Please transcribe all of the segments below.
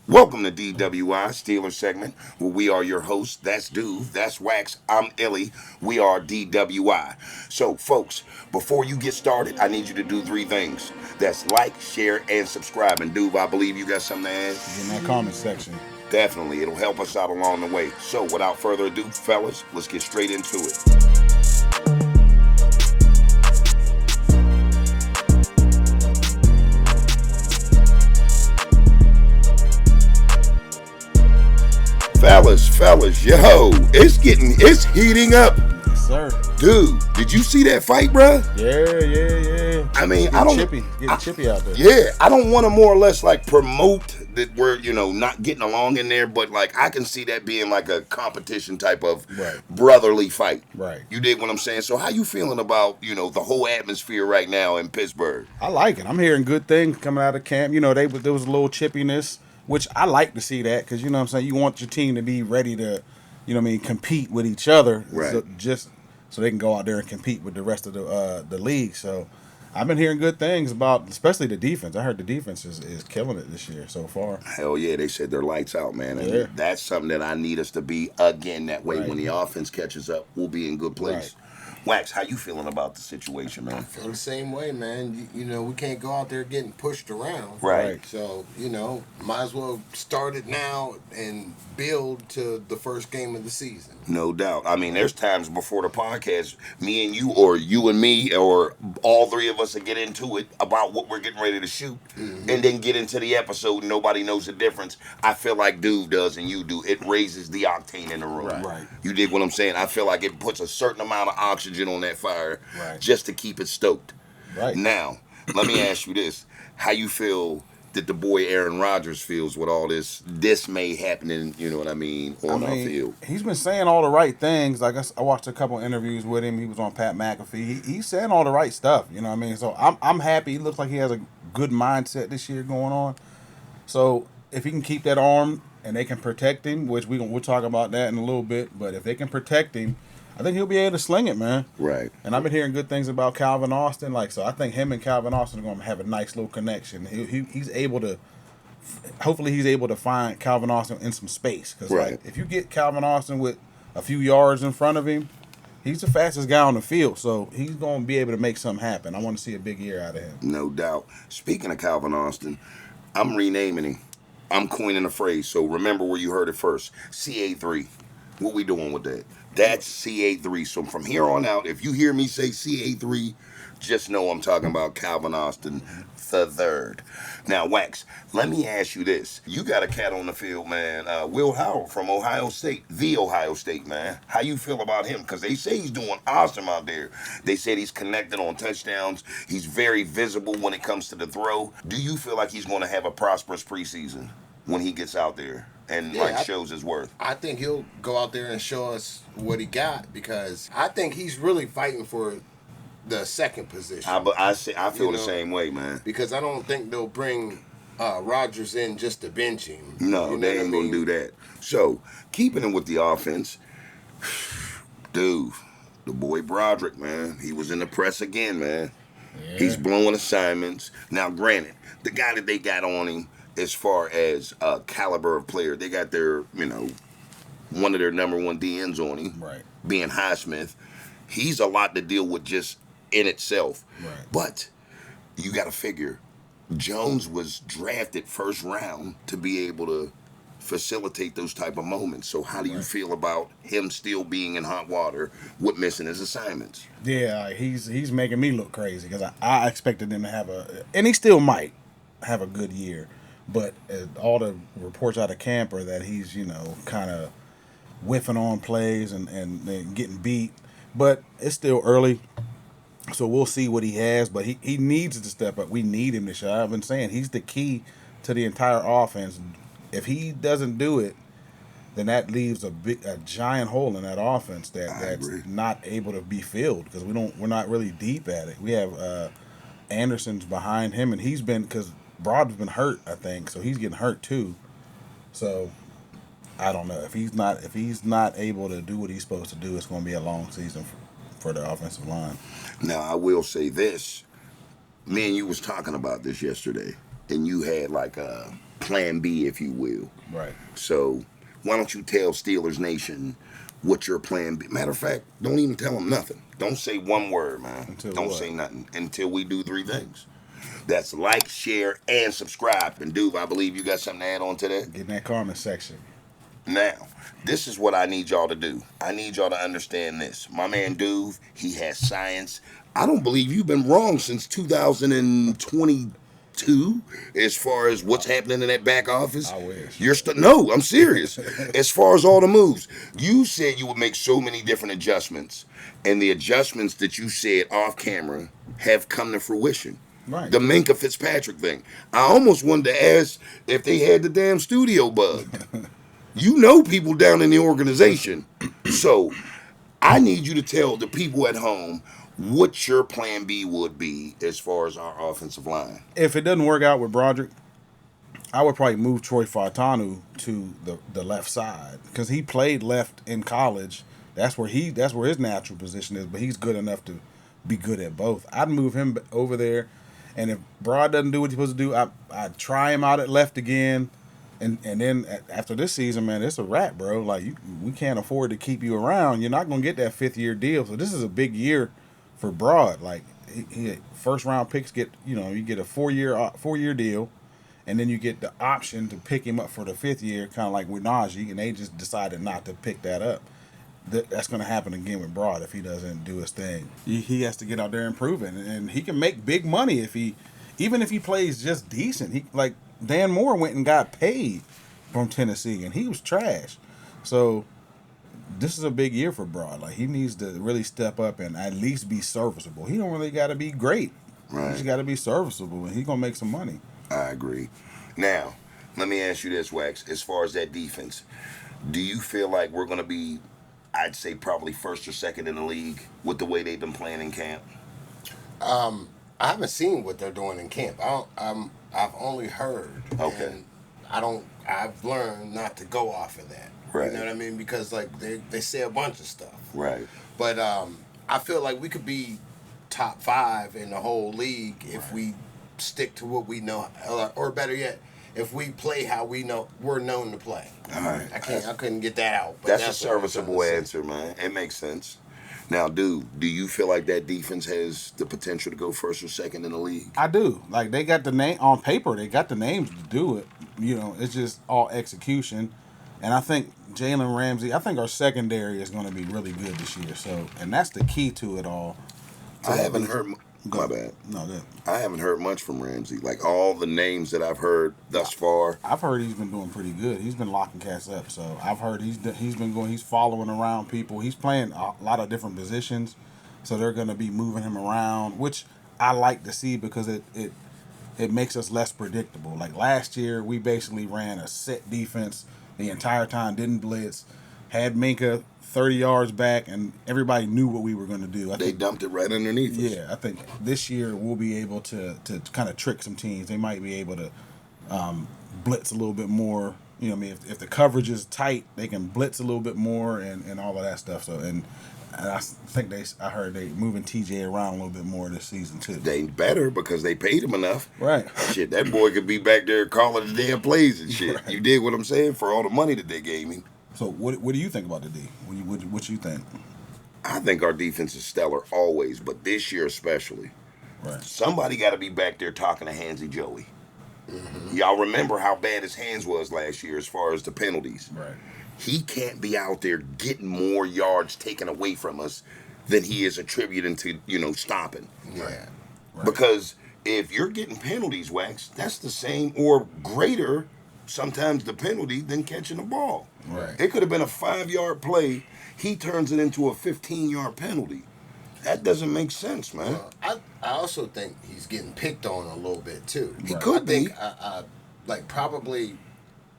Welcome to DWI Steelers segment, where we are your hosts. That's Dude, that's Wax, I'm Illy. We are DWI. So, folks, before you get started, I need you to do three things. That's like, share, and subscribe. And Dude, I believe you got something to add. Get in that comment section. Definitely, it'll help us out along the way. So, without further ado, fellas, let's get straight into it. Fellas, yo, it's heating up. Yes, sir. Dude, did you see that fight, bruh? Yeah. I mean, Getting chippy out there. Yeah, I don't want to more or less like promote that we're, not getting along in there, but like I can see that being like a competition type of Right. brotherly fight. Right. You dig what I'm saying? So how you feeling about, the whole atmosphere right now in Pittsburgh? I like it. I'm hearing good things coming out of camp. There was a little chippiness, which I like to see that because, what I'm saying, you want your team to be ready to, compete with each other. Right. So they can go out there and compete with the rest of the league. So I've been hearing good things about, especially the defense. I heard the defense is killing it this year so far. Hell yeah, they said they're lights out, man. And Yeah. that's something that I need us to be again. That way, Right. when the offense catches up, we'll be in good place. Wax, how you feeling about the situation, man? I feel the same way, man. We can't go out there getting pushed around. Right. So, might as well start it now and build to the first game of the season. No doubt. I mean, there's times before the podcast, me and you, or you and me, or all three of us will get into it about what we're getting ready to shoot, and then get into the episode and nobody knows the difference. I feel like Dude does and you do. It raises the octane in the room. Right. You dig what I'm saying? I feel like it puts a certain amount of oxygen on that fire just to keep it stoked. Right. Now, let me ask you this. How you feel that the boy Aaron Rodgers feels with all this dismay happening, on our field? He's been saying all the right things. Like I watched a couple interviews with him. He was on Pat McAfee. He's saying all the right stuff. So I'm happy. He looks like he has a good mindset this year going on. So if he can keep that arm and they can protect him, which we'll talk about that in a little bit. But if they can protect him, I think he'll be able to sling it, man. Right. And I've been hearing good things about Calvin Austin. So I think him and Calvin Austin are going to have a nice little connection. He's able to. Hopefully, he's able to find Calvin Austin in some space. Because if you get Calvin Austin with a few yards in front of him, he's the fastest guy on the field. So he's going to be able to make something happen. I want to see a big year out of him. No doubt. Speaking of Calvin Austin, I'm renaming him. I'm coining a phrase. So remember where you heard it first. CA3. What we doing with that? That's CA3. So from here on out, if you hear me say CA3, just know I'm talking about Calvin Austin the third. Now, Wax, let me ask you this. You got a cat on the field, man. Will Howell from Ohio State. The Ohio State, man. How you feel about him? Because they say he's doing awesome out there. They said he's connected on touchdowns. He's very visible when it comes to the throw. Do you feel like he's going to have a prosperous preseason when he gets out there and shows his worth? I think he'll go out there and show us what he got because I think he's really fighting for the second position. I feel the same way, man. Because I don't think they'll bring Rodgers in just to bench him. No, they ain't going to do that. So, keeping him with the offense, dude, the boy Broderick, man, he was in the press again, man. Yeah. He's blowing assignments. Now, granted, the guy that they got on him, as far as caliber of player, they got their, one of their number one DNs on him, being Highsmith. He's a lot to deal with just in itself. Right. But you got to figure, Jones was drafted first round to be able to facilitate those type of moments. So how do you feel about him still being in hot water with missing his assignments? Yeah, he's making me look crazy because I expected him to have and he still might have a good year. But all the reports out of camp are that he's, kind of whiffing on plays and getting beat. But it's still early, so we'll see what he has. But he needs to step up. We need him this year. I've been saying he's the key to the entire offense. If he doesn't do it, then that leaves a giant hole in that offense that's not able to be filled because we're not really deep at it. We have Anderson's behind him, and he's been because Broad's been hurt, I think, so he's getting hurt too. So I don't know if he's not able to do what he's supposed to do. It's going to be a long season for the offensive line. Now I will say this: me and you was talking about this yesterday, and you had like plan B, if you will. Right. So why don't you tell Steelers Nation what your plan B? Matter of fact, don't even tell them nothing. Don't say one word, man. Until don't what? say nothing until we do three things. That's like, share, and subscribe. And Duve, I believe you got something to add on to that. Get in that comment section. Now, this is what I need y'all to do. I need y'all to understand this. My man Duve, he has science. I don't believe you've been wrong since 2022 as far as what's happening in that back office. I wish. No, I'm serious. As far as all the moves, you said you would make so many different adjustments, and the adjustments that you said off camera have come to fruition. Right. The Minka Fitzpatrick thing. I almost wanted to ask if they had the damn studio bugged. You know people down in the organization. So I need you to tell the people at home what your plan B would be as far as our offensive line. If it doesn't work out with Broderick, I would probably move Troy Fautanu to the left side because he played left in college. That's where his natural position is. But he's good enough to be good at both. I'd move him over there, and if Brod doesn't do what he's supposed to do, I'd try him out at left again. And then after this season, man, it's a wrap, bro. Like we can't afford to keep you around. You're not gonna get that 5th-year deal. So this is a big year for Broad. Like he first round picks you get a 4-year deal, and then you get the option to pick him up for the 5th year, kind of like with Najee, and they just decided not to pick that up. That's going to happen again with Broad if he doesn't do his thing. He has to get out there and prove it, and he can make big money even if he plays just decent. Like Dan Moore went and got paid from Tennessee, and he was trash. So this is a big year for Broad. Like he needs to really step up and at least be serviceable. He don't really got to be great. Right. He's got to be serviceable, and he's gonna make some money. I agree. Now, let me ask you this, Wax. As far as that defense, do you feel like we're going to be, I'd say probably first or second in the league with the way they've been playing in camp? I haven't seen what they're doing in camp. I've only heard. Okay. And I've learned not to go off of that. Right. You know what I mean? Because like they say a bunch of stuff. Right. But I feel like we could be top 5 in the whole league if we stick to what we know, or better yet, if we play how we're known to play. All right. I couldn't get that out. But That's a what I'm serviceable trying to say. answer, man. It makes sense. Now, do you feel like that defense has the potential to go first or second in the league? I do. Like they got the name on paper. They got the names to do it. It's just all execution. And I think Jalen Ramsey. I think our secondary is going to be really good this year. So, and that's the key to it all. I haven't heard. My bad. No, good. I haven't heard much from Ramsey. Like all the names that I've heard thus far. I've heard he's been doing pretty good. He's been locking cats up. So I've heard he's been going. He's following around people. He's playing a lot of different positions. So they're going to be moving him around, which I like to see because it makes us less predictable. Like last year, we basically ran a set defense the entire time, didn't blitz, had Minka 30 yards back, and everybody knew what we were going to do. They dumped it right underneath us. Yeah, I think this year we'll be able to kind of trick some teams. They might be able to blitz a little bit more. You know what I mean? If the coverage is tight, they can blitz a little bit more and all of that stuff. So and I think I heard they moving TJ around a little bit more this season too. They better because they paid him enough. Right. Shit, that boy could be back there calling the damn plays and shit. Right. You dig what I'm saying? For all the money that they gave me. So what do you think about the D? What you think? I think our defense is stellar always, but this year especially. Right. Somebody got to be back there talking to Handsy Joey. Mm-hmm. Y'all remember how bad his hands was last year as far as the penalties. Right. He can't be out there getting more yards taken away from us than he is attributing to, stopping. Yeah. Right. Because if you're getting penalties, Wax, that's the same or greater sometimes the penalty than catching the ball. Right. It could have been a 5-yard play. He turns it into a 15-yard penalty. That doesn't make sense, man. I also think he's getting picked on a little bit too. He could be. I think like probably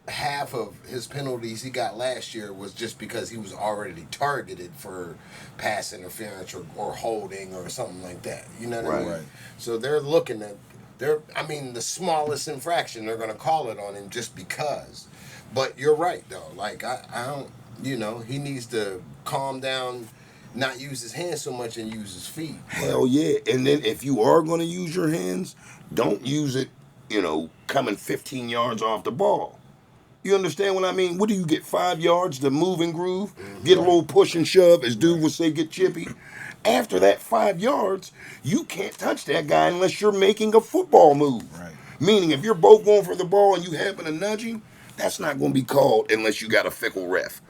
half of his penalties he got last year was just because he was already targeted for pass interference or holding or something like that. You know what I mean? Right. So they're looking at the smallest infraction they're going to call it on him just because. But you're right though. Like I don't. He needs to calm down. Not use his hands so much and use his feet. Hell yeah. And then if you are going to use your hands, don't use it coming 15 yards off the ball. You understand what I mean? What do you get? 5 yards to move and groove? Get a little push and shove, as dude would say, get chippy. After that 5 yards, you can't touch that guy unless you're making a football move. Right. Meaning, if you're both going for the ball and you happen to nudge him, that's not going to be called unless you got a fickle ref.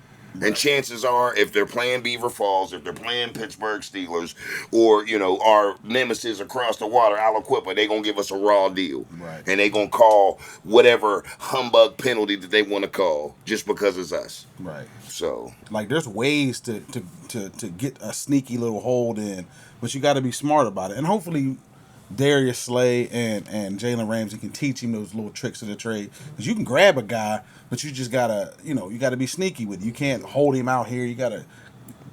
And chances are, if they're playing Beaver Falls, if they're playing Pittsburgh Steelers, or our nemesis across the water, Aliquippa, they're gonna give us a raw deal, Right. and they're gonna call whatever humbug penalty that they want to call just because it's us. Right. So, Like, there's ways to get a sneaky little hold in, but you got to be smart about it. And hopefully, Darius Slay and Jalen Ramsey can teach him those little tricks of the trade. Because you can grab a guy, but you just gotta, you gotta be sneaky with it. You can't hold him out here. You gotta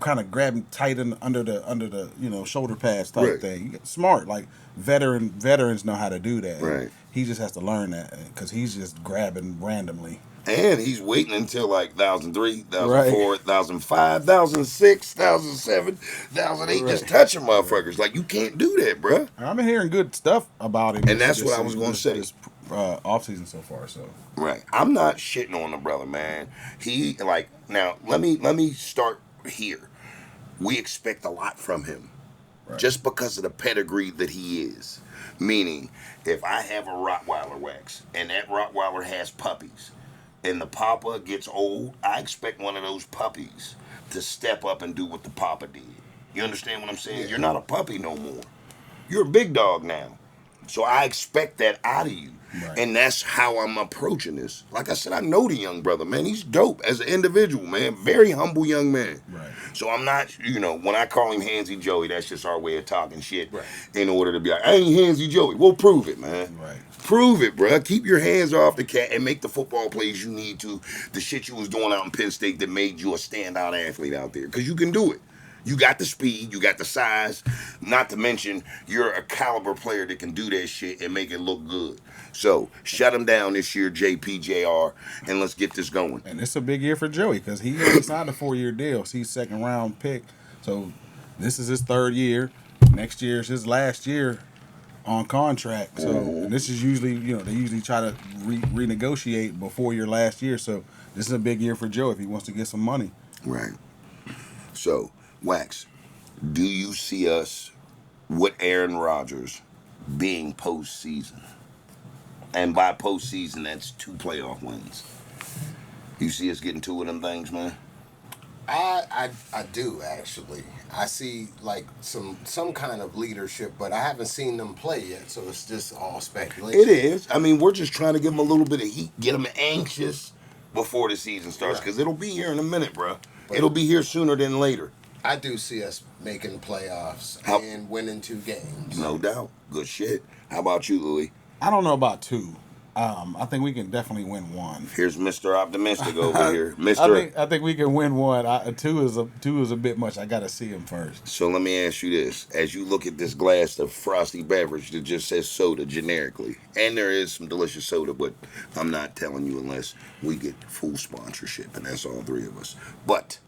kind of grab him tight under the shoulder pads type Right. thing. You get smart. Like veterans know how to do that. Right. He just has to learn that because he's just grabbing randomly. and he's waiting until like 1003, Right. 1004, 1005, 1006, 1007, 1008, just touching motherfuckers. Like, you can't do that, bruh. I've been hearing good stuff about him. And that's what I was gonna say. This off season so far. So Right. I'm not shitting on the brother, man. He now let me start here. We expect a lot from him. Right. Just because of the pedigree that he is. Meaning, if I have a Rottweiler, Wax, and that Rottweiler has puppies, and the papa gets old, I expect one of those puppies to step up and do what the papa did. You understand what I'm saying? Yeah. You're not a puppy no more. You're a big dog now. So I expect that out of you. Right. And that's how I'm approaching this. Like I said, I know the young brother, man. He's dope as an individual, man. Very humble young man. Right. So I'm not, when I call him Handsy Joey, that's just our way of talking shit. Right. In order to be like, I ain't Handsy Joey. Well, prove it, man. Right. Prove it, bruh. Keep your hands off the cat and make the football plays you need to. The shit you was doing out in Penn State that made you a standout athlete out there. Because you can do it. You got the speed, you got the size, not to mention you're a caliber player that can do that shit and make it look good. So, shut him down this year, JPJR, and let's get this going. And it's a big year for Joey because he only signed a 4-year deal. So he's second round pick. So this is his third year. Next year is his last year on contract. So and this is usually, they usually try to renegotiate before your last year. So this is a big year for Joe if he wants to get some money. Right. So, Wax, do you see us with Aaron Rodgers being postseason? And by postseason, that's 2 playoff wins. You see us getting 2 of them things, man? I do actually. I see like some kind of leadership, but I haven't seen them play yet, so it's just all speculation. It is. I mean, we're just trying to give them a little bit of heat, get them anxious before the season starts, because it'll be here in a minute, bro. It'll be here sooner than later. I do see us making playoffs and winning 2 games. No doubt. Good shit. How about you, Louis? I don't know about 2. I think we can definitely win 1. Here's Mr. Optimistic over here. Mr. I think we can win 1. 2 is a bit much. I got to see him first. So let me ask you this. As you look at this glass of frosty beverage that just says soda generically, and there is some delicious soda, but I'm not telling you unless we get full sponsorship, and that's all 3 of us. But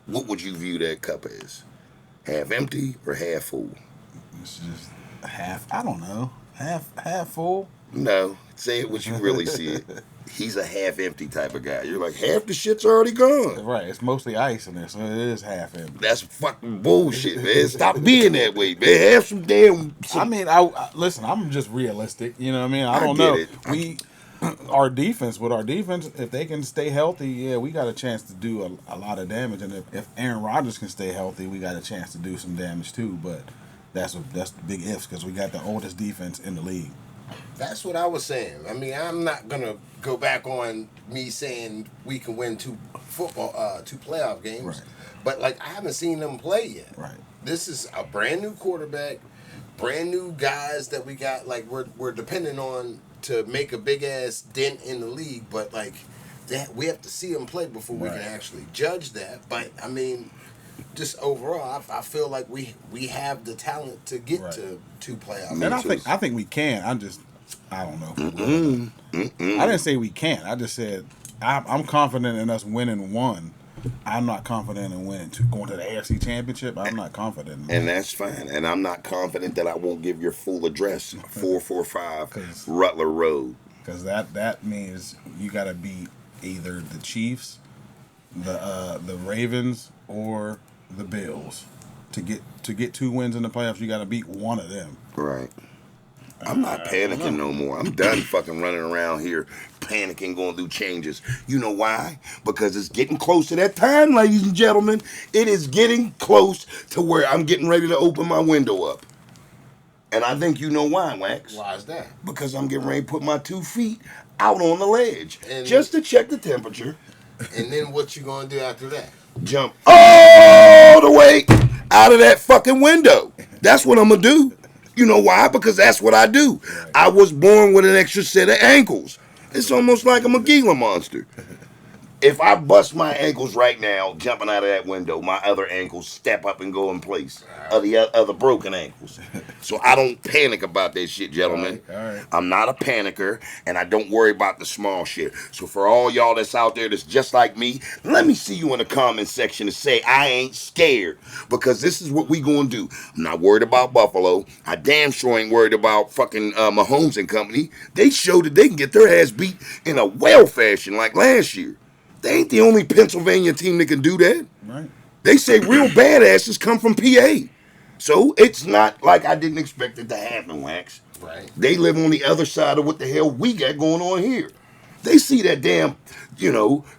what would you view that cup as? Half empty or half full? It's just half. I don't know. Half full. No, say it what you really see it. He's a half empty type of guy. You're like, half the shit's already gone. Right. It's mostly ice in there, so it is half empty. That's fucking bullshit, man. Stop being that way, man. Have some damn. I mean, I listen. I'm just realistic. You know what I mean? I don't know. Our defense, if they can stay healthy, yeah, we got a chance to do a lot of damage. And if Aaron Rodgers can stay healthy, we got a chance to do some damage too. But that's big ifs because we got the oldest defense in the league. That's what I was saying. I mean, I'm not gonna go back on me saying we can win 2 playoff games, Right. but like I haven't seen them play yet. Right. This is a brand new quarterback, brand new guys that we got. Like we're depending on to make a big ass dent in the league, but like we have to see them play before we can actually judge that. But I mean, just overall, I feel like we have the talent to get to 2 playoff games. And I think we can. I don't know. I didn't say we can't. I just said I'm confident in us winning 1. I'm not confident in winning. Going to the AFC Championship, I'm not confident. And that's fine. And I'm not confident that I won't give your full address. 445 Rutler Road. Because that means you got to beat either the Chiefs, the Ravens, or the Bills to get 2 wins in the playoffs. You got to beat one of them. Right. I'm not panicking no more. I'm done fucking running around here panicking, going through changes. You know why? Because it's getting close to that time, ladies and gentlemen. It is getting close to where I'm getting ready to open my window up. And I think you know why, Wax. Why is that? Because I'm getting ready to put my 2 feet out on the ledge And just to check the temperature. And then what you gonna do after that? Jump all the way out of that fucking window. That's what I'm gonna do. You know why? Because that's what I do. Right. I was born with an extra set of ankles. It's almost like I'm a Gila monster. If I bust my ankles right now, jumping out of that window, my other ankles step up and go in place of the other broken ankles. So I don't panic about that shit, gentlemen. All right. I'm not a panicker, and I don't worry about the small shit. So for all y'all that's out there that's just like me, let me see you in the comment section to say I ain't scared, because this is what we gonna do. I'm not worried about Buffalo. I damn sure ain't worried about fucking Mahomes and company. They showed that they can get their ass beat in a well fashion like last year. They ain't the only Pennsylvania team that can do that. Right. They say real badasses come from PA. So it's not like I didn't expect it to happen, Wax. Right. They live on the other side of what the hell we got going on here. They see that damn,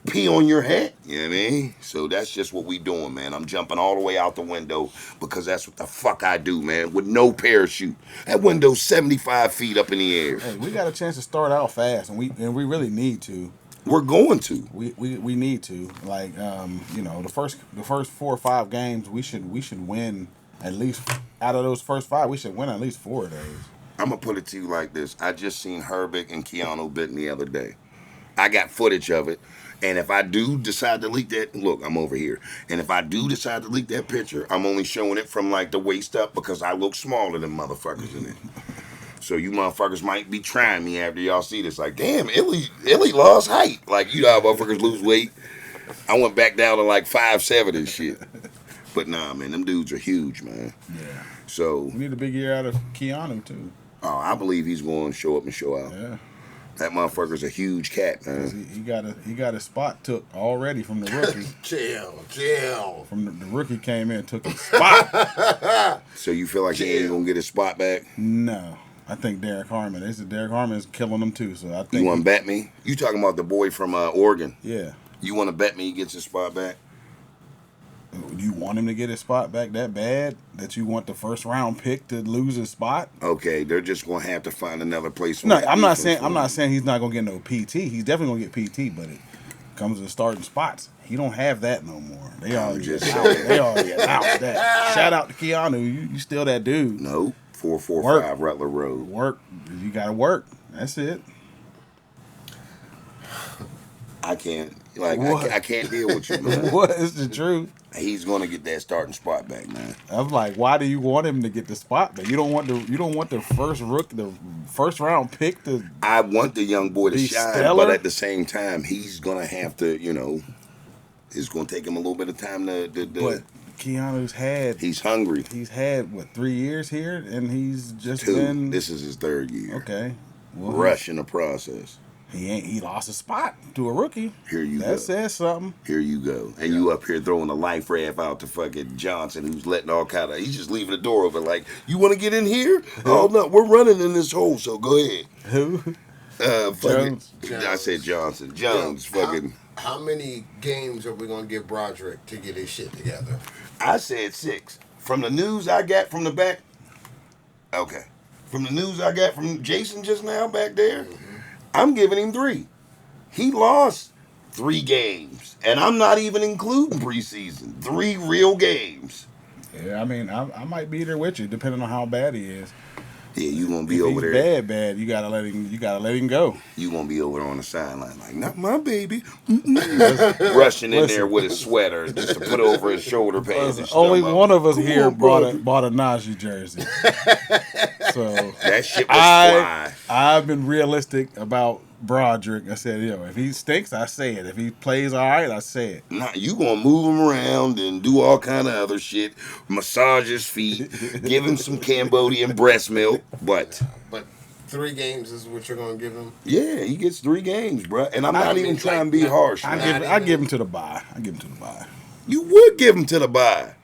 pee on your hat. You know what I mean? So that's just what we doing, man. I'm jumping all the way out the window because that's what the fuck I do, man, with no parachute. That window's 75 feet up in the air. Hey, we got a chance to start out fast, and we really need to. We're going to. We need to. Like, the first 4 or 5 games, we should win at least, out of those first 5, we should win at least 4 of those. I'm going to put it to you like this. I just seen Herbig and Keanu bitten the other day. I got footage of it. And if I do decide to leak that, look, I'm over here. And if I do decide to leak that picture, I'm only showing it from like the waist up because I look smaller than motherfuckers in it. So you motherfuckers might be trying me after y'all see this. Like, damn, Illy lost height. Like, you know how motherfuckers lose weight? I went back down to like 5'7" and shit. But nah, man, them dudes are huge, man. Yeah. So we need a big year out of Keanu, too. Oh, I believe he's going to show up and show out. Yeah. That motherfucker's a huge cat, man. He got a spot took already from the rookie. Chill. From the rookie came in and took his spot. So you feel like he ain't going to get his spot back? No. I think Derek Harmon. They said Derek Harmon is killing them too. So I think. You want to bet me? You talking about the boy from Oregon? Yeah. You want to bet me he gets his spot back? You want him to get his spot back that bad that you want the first round pick to lose his spot? Okay, they're just gonna have to find another place. No, I'm not saying he's not gonna get no PT. He's definitely gonna get PT, but it comes to the starting spots. He don't have that no more. They already announced that. Shout out to Keanu. You still that dude? No. 445 Rutler Road. Work. You gotta work. That's it. I can't. I can't deal with you, man. What is the truth? He's gonna get that starting spot back, man. I'm like, why do you want him to get the spot back? You don't want the first round pick to. I want the young boy to shine, stellar? but at the same time, he's gonna have to. It's gonna take him a little bit of time to But Keanu's had. He's hungry. He's had 3 years here, and he's just 2. been. This is his 3rd year. Okay. Well, Rush in the process. He lost a spot to a rookie. Here you go. That says something. Here you go. And you up here throwing a life raft out to fucking Johnson, who's letting all kind of. He's just leaving the door open like, you want to get in here? Oh no, we're running in this hole, so go ahead. Who? Jones. I said Johnson. Jones. Fucking. How many games are we gonna give Broderick to get his shit together? I said 6. From the news I got from the back. Okay. From the news I got from Jason just now back there. Mm-hmm. I'm giving him 3. He lost 3 games, and I'm not even including preseason. 3 real games. Yeah, I mean, I might be there with you, depending on how bad he is. Yeah, you gonna be over there. If he's bad, you gotta let him go. You gonna be over there on the sideline, like, not my baby. Rushing in there with his sweater just to put over his shoulder pads. Only one of us here bought a Najee jersey. So that shit was fly. I've been realistic about Broderick. I said, if he stinks, I say it. If he plays all right, I say it. Nah, you gonna move him around and do all kind of other shit, massage his feet, give him some Cambodian breast milk, but But 3 games is what you're gonna give him. yeah, he gets 3 games, bro. And I'm I not mean, even trying to be like, harsh. I man. give him to the bye. I give him to the bye. You would give him to the bye.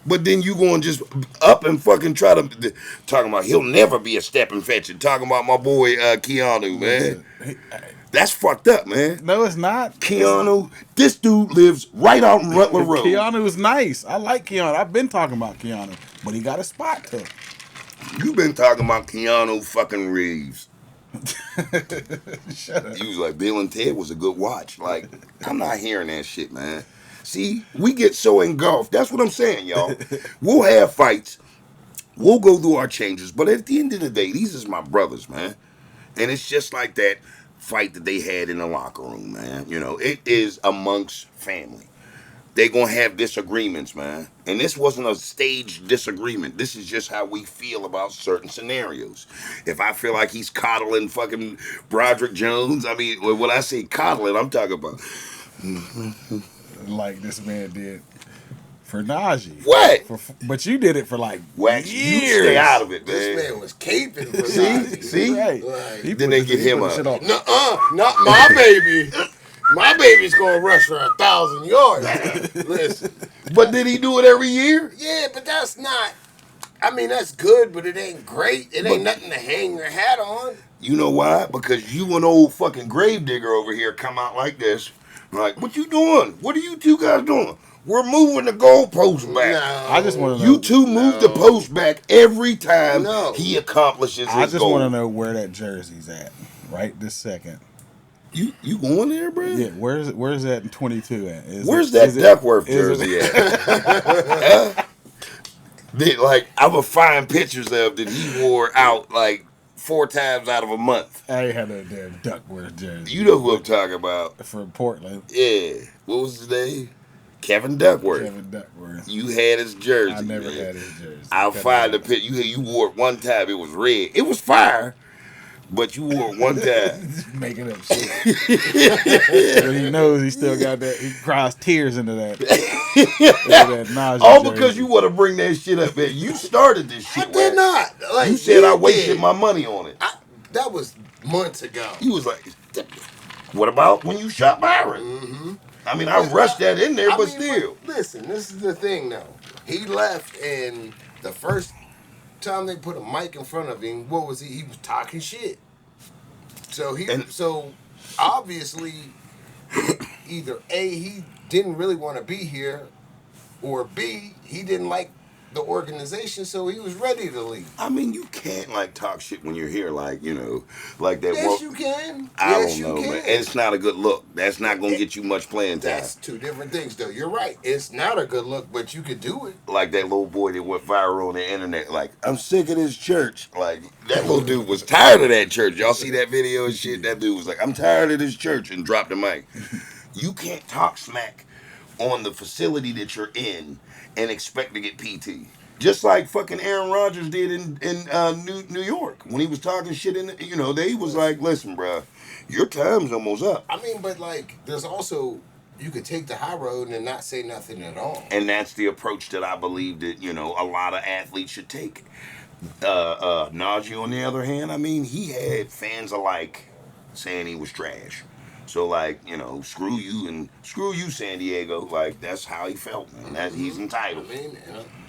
But then you going to just up and fucking try to talking about he'll never be a step and fetch and talking about my boy Keanu, man. That's fucked up, man. No, it's not. Keanu, this dude lives right out in Rutler Road. Keanu is nice. I like Keanu. I've been talking about Keanu, but he got a spot to. You been talking about Keanu fucking Reeves. Shut up. You was like, Bill and Ted was a good watch. Like, I'm not hearing that shit, man. See, we get so engulfed. That's what I'm saying, y'all. We'll have fights. We'll go through our changes. But at the end of the day, these is my brothers, man. And it's just like that fight that they had in the locker room, man. You know, it is amongst family. They gonna have disagreements, man. And this wasn't a staged disagreement. This is just how we feel about certain scenarios. If I feel like he's coddling fucking Broderick Jones, I mean, when I say coddling, I'm talking about Like this man did for Najee. what? But you did it for like Wax, years. you stay out of it, This man. man was caping for See? Najee. See? Right. Like, He Then put they the- get he him put the up. shit on. not my baby. My baby's gonna rush for 1,000 yards. Listen. But did he do it every year? Yeah, but that's not. I mean, that's good, but it ain't great. It ain't nothing to hang your hat on. You know why? Because you an old fucking gravedigger over here come out like this. Like, what you doing? What are you two guys doing? We're moving the goalpost back. No. I just want to know. You two move the post back every time No. he accomplishes I his just goal. want to know where that jersey's at right this second. You going there, bro? Yeah, where's that in 22 at? Where's that Duckworth jersey at? Like, I would find pictures of that he wore out like 4 times out of a month. I ain't had no damn Duckworth jersey. You know who I'm talking about. From Portland. Yeah. What was his name? Kevin Duckworth. Kevin Duckworth. You had his jersey. I never man. had his jersey. I'll find the picture. You wore it one time. It was red. It was fire, but you wore it one time. Making up shit. But he knows he still got that. He cries tears into that. That Najee All jersey. because you want to bring that shit up, man. You started this shit. I did not. Like, You said I you wasted did. my money on it. That was months ago. You was like, what about when you shot Byron? Mm-hmm. I mean, I rushed that in there, but mean, still. Listen, this is the thing, though. He left, and the first time they put a mic in front of him, what was he? He was talking shit. So so obviously, either A, he didn't really want to be here, or B, he didn't like the organization, so he was ready to leave. I mean, you can't like talk shit when you're here, like like that. Yes, work. you can. I Yes, don't know, you can. man. It's not a good look. That's not gonna get you much playing time. That's 2 different things, though. You're right. It's not a good look, but you could do it. Like that little boy that went viral on the internet. Like, I'm sick of this church. Like, that little dude was tired of that church. Y'all see that video and shit? That dude was like, I'm tired of this church, and dropped the mic. You can't talk smack on the facility that you're in and expect to get PT. Just like fucking Aaron Rodgers did in New York when he was talking shit they was like, listen, bro, your time's almost up. I mean, but like, there's also, you could take the high road and not say nothing at all. And that's the approach that I believe that, a lot of athletes should take. Najee, on the other hand, I mean, he had fans alike saying he was trash. So, like, screw you and screw you, San Diego. Like, that's how he felt, man. That he's entitled. I mean,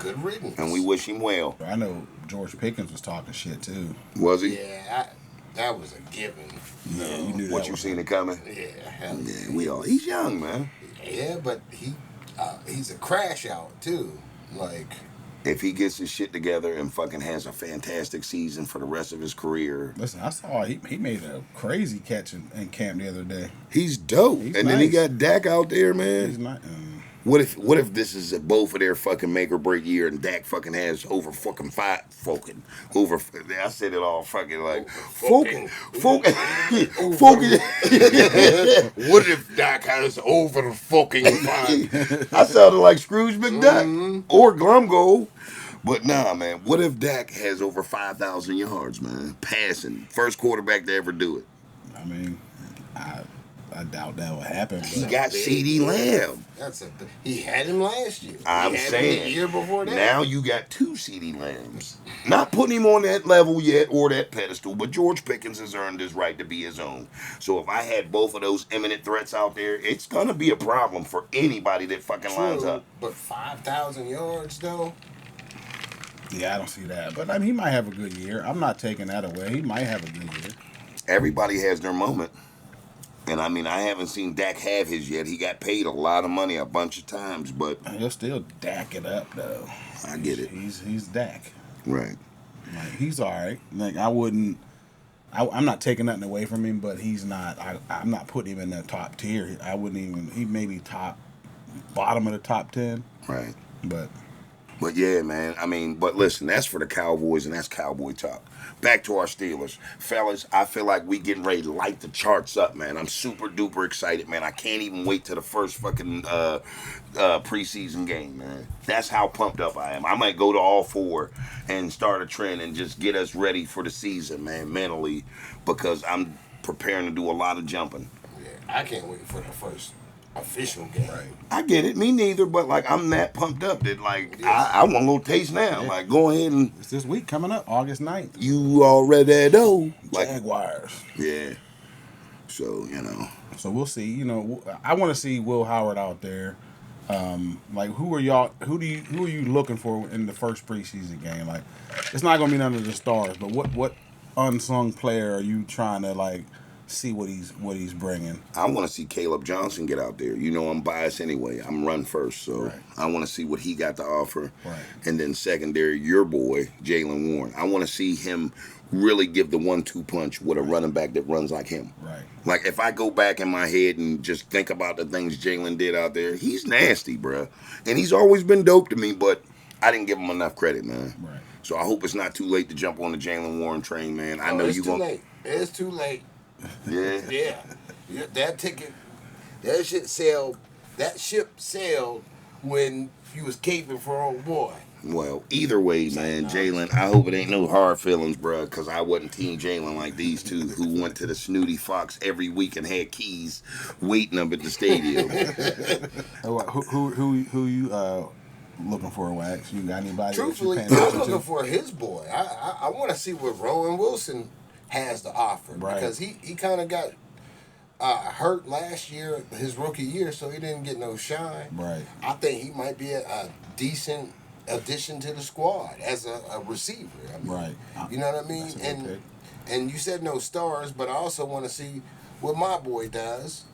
good riddance. And we wish him well. I know George Pickens was talking shit too. Was he? Yeah, that was a given. Yeah, you knew that. What, you seen it coming? Yeah, hell Yeah, he's young, man. yeah, but he's a crash out too. Like, If he gets his shit together and fucking has a fantastic season for the rest of his career. Listen, I saw he made a crazy catch in camp the other day. He's dope. He's and then he nice. got Dak out there, man. He's not. What if this is both of their fucking make or break year and Dak fucking has over fucking over, I said it all fucking like fucking. What if Dak has over fucking fine? I sounded like Scrooge McDuck or Glumgold. But nah, man, what if Dak has over 5,000 yards, man? Passing. First quarterback to ever do it. I mean, I doubt that will happen. He But got CeeDee Lamb. He had him last year. I'm he had saying him the year before that. now you got 2 CeeDee Lambs. Not putting him on that level yet or that pedestal, but George Pickens has earned his right to be his own. So if I had both of those imminent threats out there, it's gonna be a problem for anybody that fucking lines up. But 5,000 yards though. yeah, I don't see that. But I mean, he might have a good year. I'm not taking that away. He might have a good year. Everybody has their moment. And I mean, I haven't seen Dak have his yet. He got paid a lot of money a bunch of times, but He'll still Dak it up though. I get it. He's Dak. Right. Like, he's all right. Like I wouldn't. I'm not taking nothing away from him, but he's not. I'm not putting him in that top tier. I wouldn't even. He may be bottom of the top 10. Right. But yeah, man. I mean, but listen, that's for the Cowboys, and that's Cowboy talk. Back to our Steelers. Fellas, I feel like we getting ready to light the charts up, man. I'm super duper excited, man. I can't even wait to the first fucking preseason game, man. That's how pumped up I am. I might go to all 4 and start a trend and just get us ready for the season, man, mentally, because I'm preparing to do a lot of jumping. Yeah, I can't wait for the first official game. Right. I get it. Me neither, but like I'm that pumped up that like I want a little taste now. Yeah. Like go ahead and it's this week coming up, August 9th. You already know. Like, Jaguars. Yeah. So, So we'll see. I want to see Will Howard out there. Like who are you looking for in the first preseason game? Like it's not gonna be none of the stars, but what unsung player are you trying to like see what he's bringing? I want to see Caleb Johnson get out there. I'm biased anyway. I'm run first, so right. I want to see what he got to offer. Right. And then secondary, your boy Jaylen Warren. I want to see him really give the 1-2 punch with a running back that runs like him. Right. Like if I go back in my head and just think about the things Jaylen did out there, he's nasty, bro. And he's always been dope to me, but I didn't give him enough credit, man. Right. So I hope it's not too late to jump on the Jaylen Warren train, man. I know you're gonna. It's too late. Yeah. Yeah. That ticket, that ship sailed when you was caping for old boy. Well, either way, man, Jaylen, I hope it ain't no hard feelings, bro, because I wasn't Team Jaylen like these two who went to the Snooty Fox every week and had keys waiting up at the stadium. Who you looking for, Wax? You got anybody? Truthfully, I'm looking for his boy. I want to see what Rowan Wilson has to offer, right? Because he kind of got hurt last year, his rookie year, so he didn't get no shine. Right. I think he might be a decent addition to the squad as a receiver. I mean, right. You know what I mean? And you said no stars, but I also want to see what my boy does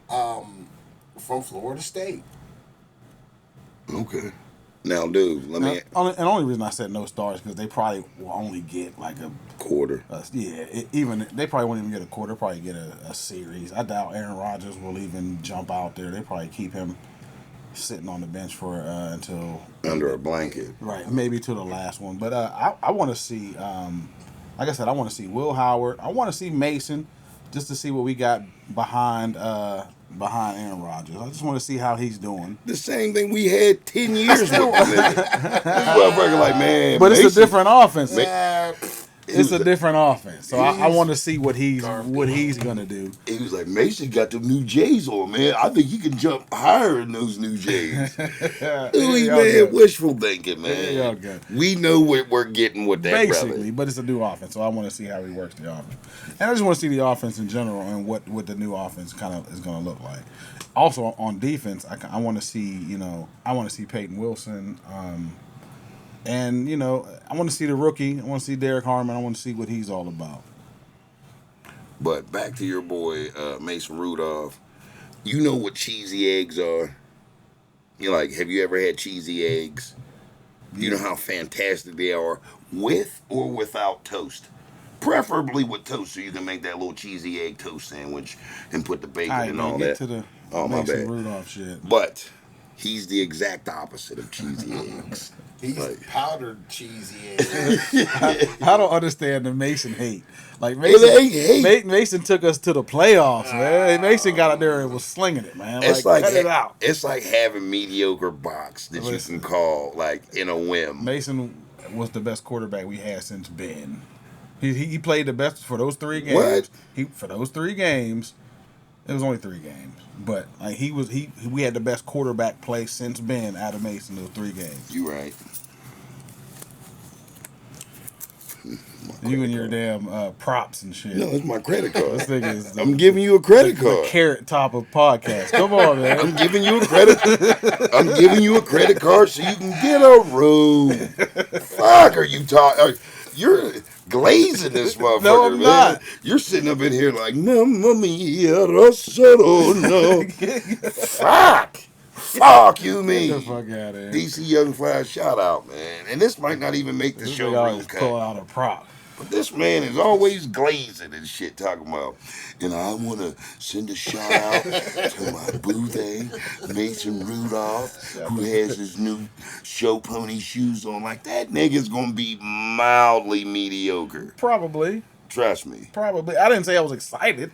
from Florida State. Okay. Now, dude, the only reason I said no stars because they probably will only get like a quarter. Even they probably won't even get a quarter. Probably get a series. I doubt Aaron Rodgers will even jump out there. They probably keep him sitting on the bench for until under a blanket. Right, maybe to the last one. But I want to see, like I said, I want to see Will Howard. I want to see Mason, just to see what we got behind Aaron Rodgers. I just want to see how he's doing. The same thing we had 10 years with him. This motherfucker like, man. But Mason, it's a different offense. It's a different offense. So I want to see what he's gonna do. He was like, Mason got them new J's on, man. I think he can jump higher in those new J's. Man, wishful thinking, man. We know what we're getting with that, basically, brother. But it's a new offense, so I want to see how he works the offense, and I just want to see the offense in general and what the new offense kind of is going to look like. Also on defense, I want to see Peyton Wilson. And, I want to see the rookie. I want to see Derek Harmon. I want to see what he's all about. But back to your boy, Mason Rudolph. You know what cheesy eggs are? Have you ever had cheesy eggs? You know how fantastic they are with or without toast. Preferably with toast so you can make that little cheesy egg toast sandwich and put the bacon and all that. To the my Mason bad. Rudolph shit. But he's the exact opposite of cheesy eggs. He's powdered cheesy eggs. I don't understand the Mason hate. Like Mason took us to the playoffs, man. Mason got out there and was slinging it, man. It's cut it out. It's like having mediocre box that you can call in a whim. Mason was the best quarterback we had since Ben. He played the best for those 3 games. What? For those 3 games, it was only 3 games, but like we had the best quarterback play since Ben out of Mason those 3 games. You right. You and your damn props and shit. No, it's my credit card. This thing is I'm giving you a credit the card. carrot top of podcast. Come on, man. I'm giving you a credit. I'm giving you a credit card so you can get a room. Fuck, are you talking? You're glazing this motherfucker, No, I'm man. not. You're sitting up in here like, Mamma mia, Rossero, no. Fuck you, me. Get the fuck out of here. DC Young Fly, shout out, man. And this might not even make the This show nigga real always cut. pull out a prop. But this man is always glazing and shit, talking about, and I want to send a shout out to my boo thing, Mason Rudolph, who has his new show pony shoes on. Like, that nigga's going to be mildly mediocre. Probably. Trust me. Probably. I didn't say I was excited.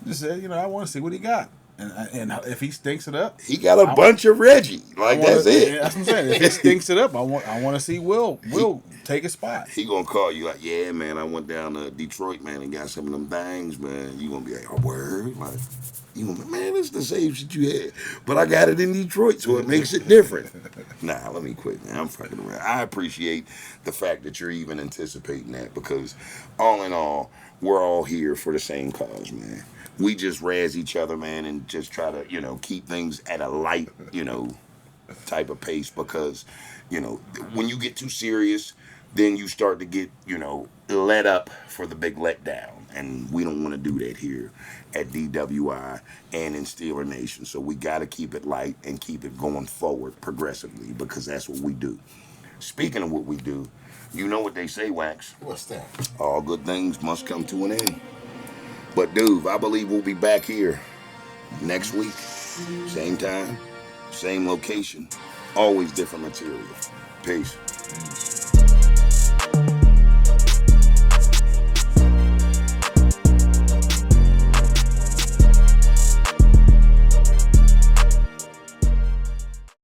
Just said, I want to see what he got. And if he stinks it up, He got a bunch of Reggie. Like, that's it. That's what I'm saying. If he stinks it up, I want to see Will take a spot. He gonna call you like, yeah, man, I went down to Detroit, man, and got some of them things, man. You gonna be like, oh, word? Like, you gonna be, man, it's the same shit you had. But I got it in Detroit, so it makes it different. Nah, let me quit, man. I'm fucking around. I appreciate the fact that you're even anticipating that because all in all, we're all here for the same cause, man. We just razz each other, man, and just try to, keep things at a light, type of pace because, when you get too serious, then you start to get, let up for the big letdown. And we don't want to do that here at DWI and in Steeler Nation. So we got to keep it light and keep it going forward progressively because that's what we do. Speaking of what we do, you know what they say, Wax. What's that? All good things must come to an end. But, dude, I believe we'll be back here next week. Same time, same location, always different material. Peace.